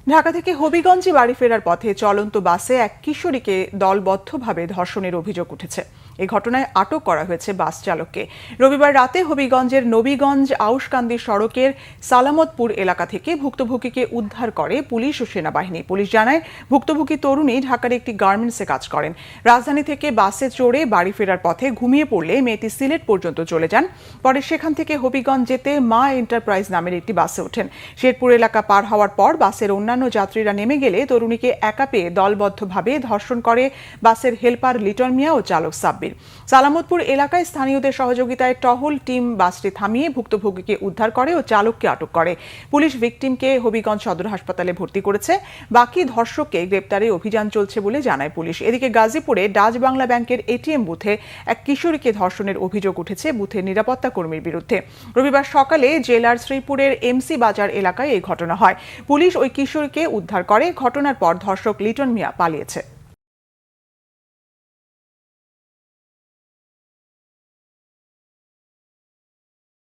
ঢাকা থেকে হবিগঞ্জে বাড়ি ফেরার পথে চলন্ত বাসে এক কিশোরীকে দলবদ্ধভাবে ধর্ষণের অভিযোগ উঠেছে। এই ঘটনায় আটক করা হয়েছে বাস চালককে। রবিবার রাতে হবিগঞ্জের নবীগঞ্জ আউশকান্দি সড়কের সালামতপুর এলাকা থেকে ভুক্তভোগীকে উদ্ধার করে পুলিশ ও সেনাবাহিনী। পুলিশ জানায়, ভুক্তভোগী তরুণী ঢাকার একটি গার্মেন্টসে কাজ করেন। রাজধানী থেকে বাসে চড়ে বাড়ি ফেরার পথে ঘুমিয়ে পড়লে মেয়েটি সিলেট পর্যন্ত চলে যান। পরে সেখান থেকে হবিগঞ্জ যেতে মা এন্টারপ্রাইজ নামের একটি বাসে ওঠেন। শেরপুর এলাকা পার হওয়ার পর বাসের অন্যান্য যাত্রীরা নেমে গেলে তরুণীকে একা পেয়ে দলবদ্ধভাবে ধর্ষণ করে বাসের হেলপার লিটন মিয়া ও চালক সাব্বির। সালামতপুর এলাকায় স্থানীয়দের সহযোগিতায় টহল টিম বাসটি থামিয়ে ভুক্তভোগীকে উদ্ধার করে ও চালককে আটক করে। পুলিশ ভিকটিমকে হবিগঞ্জ সদর হাসপাতালে ভর্তি করেছে। বাকি ধর্ষককে গ্রেপ্তারে অভিযান চলছে বলে জানায় পুলিশ। এদিকে গাজীপুরে ডাচ বাংলা ব্যাংকের এটিএম বুথে এক কিশোরীকে ধর্ষণের অভিযোগ উঠেছে বুথের নিরাপত্তা কর্মীর বিরুদ্ধে। রবিবার সকালে জেলার শ্রীপুরের এমসি বাজার এলাকায় এই ঘটনা হয়। পুলিশ ওই কিশোরীকে উদ্ধার করে। ঘটনার পর ধর্ষক লিটন মিয়া পালিয়েছে।